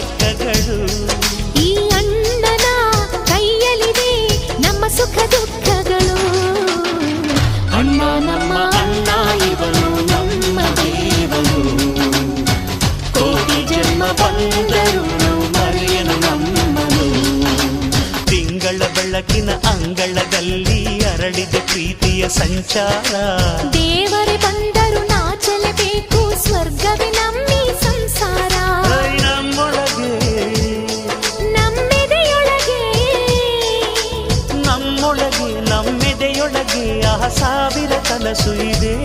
ಲೆಕ್ಕಗಳು. ಈ ಅಣ್ಣನ ಕೈಯಲ್ಲಿದೆ ನಮ್ಮ ಸುಖ ದುಃಖಗಳು. ಅಣ್ಣ ನಮ್ಮ ಅಣ್ಣ ಇವನು ನಮ್ಮ ದೇವನು, ಕೋಟಿ ಜನ್ಮ ಬಂದರು ಮರೆಯನು ನಮ್ಮನು. ತಿಂಗಳ ಬೆಳಕಿನ ಅಂಗಳದಲ್ಲಿ ಅರಳಿದೆ ಪ್ರೀತಿಯ ಸಂಚಾರ. ದೇವರೇ ಬಂದರು ನಾಚಲೇಬೇಕು, ಸ್ವರ್ಗವೇ ನಮ್ಮಿ ಸಂಸಾರ. ನಮ್ಮೊಳಗೆ ನಮ್ಮೆದೆಯೊಳಗೆ ನಮ್ಮೆದೆಯೊಳಗೆ ಆ ಸಾವಿರ ಕನಸು ಇದೆ.